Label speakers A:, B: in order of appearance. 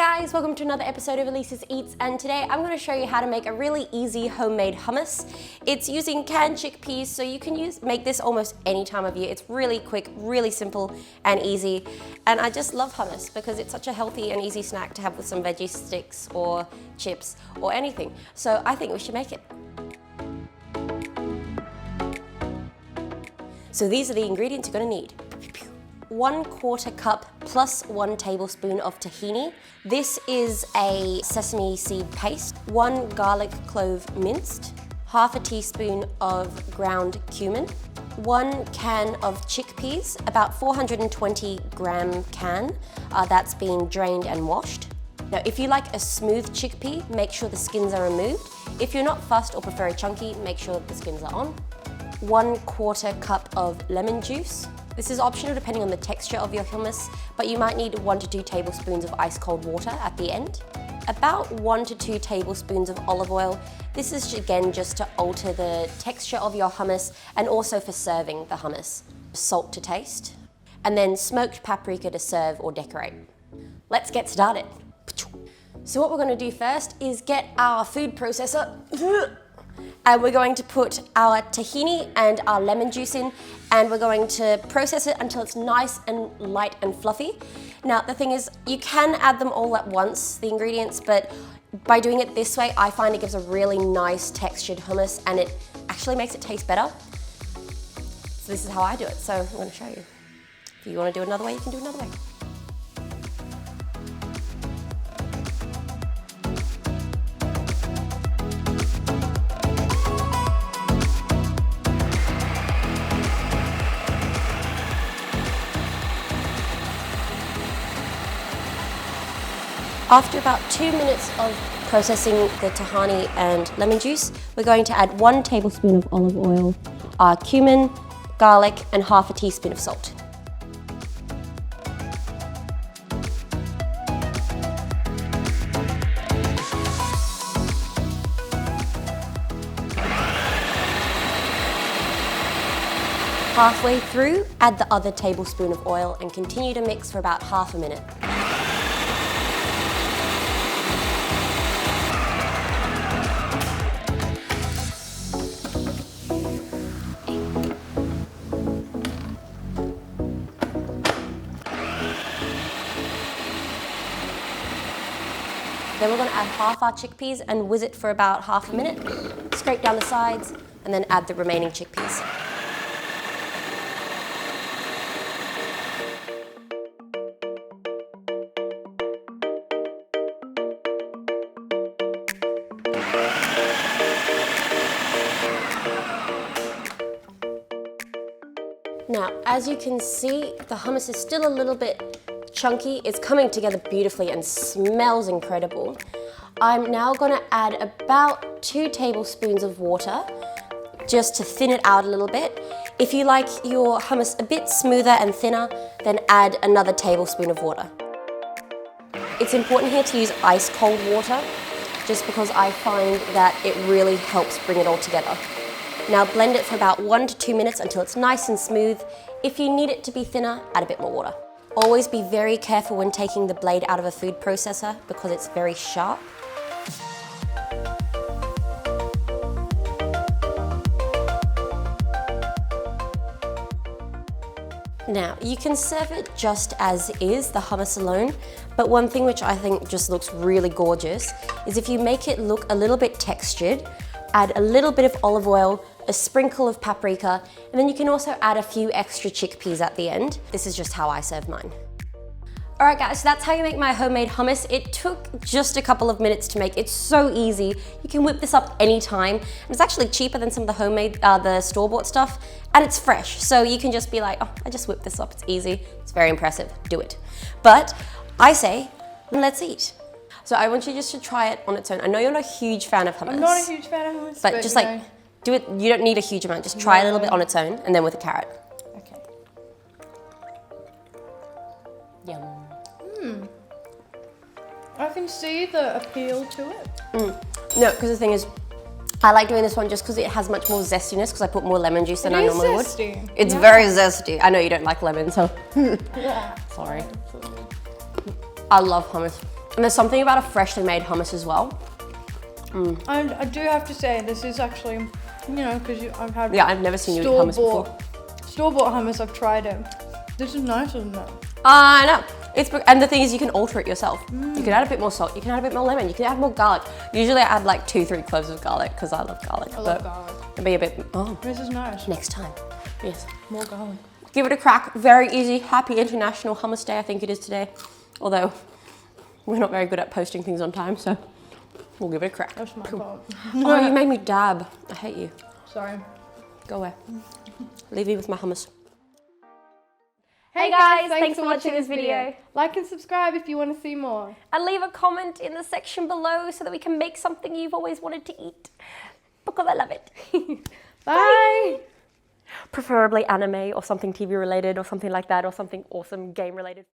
A: guys, welcome to another episode of Elise's Eats, and today I'm going to show you how to make a really easy homemade hummus. It's using canned chickpeas, so you can make this almost any time of year. It's really quick, really simple and easy, and I just love hummus because it's such a healthy and easy snack to have with some veggie sticks or chips or anything. So I think we should make it. So these are the ingredients you're going to need. 1/4 cup plus 1 tablespoon of tahini. This is a sesame seed paste, 1 garlic clove minced, 1/2 teaspoon of ground cumin, 1 can of chickpeas, about 420 gram can, that's been drained and washed. Now, if you like a smooth chickpea, make sure the skins are removed. If you're not fussed or prefer a chunky, make sure that the skins are on. 1/4 cup of lemon juice. This is optional depending on the texture of your hummus, but you might need 1 to 2 tablespoons of ice cold water at the end. About 1 to 2 tablespoons of olive oil. This is again just to alter the texture of your hummus and also for serving the hummus. Salt to taste, and then smoked paprika to serve or decorate. Let's get started. So what we're going to do first is get our food processor. And we're going to put our tahini and our lemon juice in, and we're going to process it until it's nice and light and fluffy. Now, the thing is, you can add them all at once, the ingredients, but by doing it this way, I find it gives a really nice textured hummus and it actually makes it taste better. So this is how I do it, so I'm going to show you. If you want to do it another way, you can do it another way. After about 2 minutes of processing the tahini and lemon juice, we're going to add 1 tablespoon of olive oil, cumin, garlic, and 1/2 teaspoon of salt. Halfway through, add the other tablespoon of oil and continue to mix for about half a minute. Then we're going to add half our chickpeas and whiz it for about half a minute. Scrape down the sides and then add the remaining chickpeas. Now, as you can see, the hummus is still a little bit chunky. It's coming together beautifully and smells incredible. I'm now gonna add about 2 tablespoons of water just to thin it out a little bit. If you like your hummus a bit smoother and thinner, then add another tablespoon of water. It's important here to use ice cold water just because I find that it really helps bring it all together. Now blend it for about 1 to 2 minutes until it's nice and smooth. If you need it to be thinner, add a bit more water. Always be very careful when taking the blade out of a food processor because it's very sharp. Now, you can serve it just as is, the hummus alone, but one thing which I think just looks really gorgeous is if you make it look a little bit textured, add a little bit of olive oil, a sprinkle of paprika, and then you can also add a few extra chickpeas at the end. This is just how I serve mine. All right guys, so that's how you make my homemade hummus. It took just a couple of minutes to make. It's so easy. You can whip this up anytime. And it's actually cheaper than some of the homemade, the store-bought stuff, and it's fresh. So you can just be like, oh, I just whipped this up, it's easy. It's very impressive, do it. But I say, let's eat. So I want you just to try it on its own. I know you're not a huge fan of hummus.
B: I'm not a huge fan of hummus,
A: but just like, do it, you don't need a huge amount, just try a little bit on its own and then with a carrot.
B: Okay.
A: Yum.
B: I can see the appeal to it.
A: No, because the thing is, I like doing this one just because it has much more zestiness because I put more lemon juice than I normally would. It's very zesty. I know you don't like lemon, so
B: Yeah.
A: sorry. I love hummus. And there's something about a freshly made hummus as well.
B: And I do have to say, this is actually, you know, because I've had
A: I've never seen you eat hummus before.
B: Store-bought hummus, I've tried it. This is nicer than that.
A: I know. And the thing is, you can alter it yourself. You can add a bit more salt, you can add a bit more lemon, you can add more garlic. Usually I add like 2-3 cloves of garlic because I love garlic.
B: I love garlic.
A: It'd be a bit,
B: This is nice.
A: next time. Yes.
B: More garlic.
A: Give it a crack. Very easy. Happy International Hummus Day, I think it is today. Although, we're not very good at posting things on time, so we'll give it a crack.
B: That's my fault.
A: Oh, you made me dab. I hate you.
B: Sorry.
A: Go away. Leave me with my hummus.
C: Hey guys, thanks for watching this video.
B: Like and subscribe if you want to see more.
C: And leave a comment in the section below so that we can make something you've always wanted to eat. Because I love it.
B: Bye.
C: Preferably anime or something TV related or something like that or something awesome game related.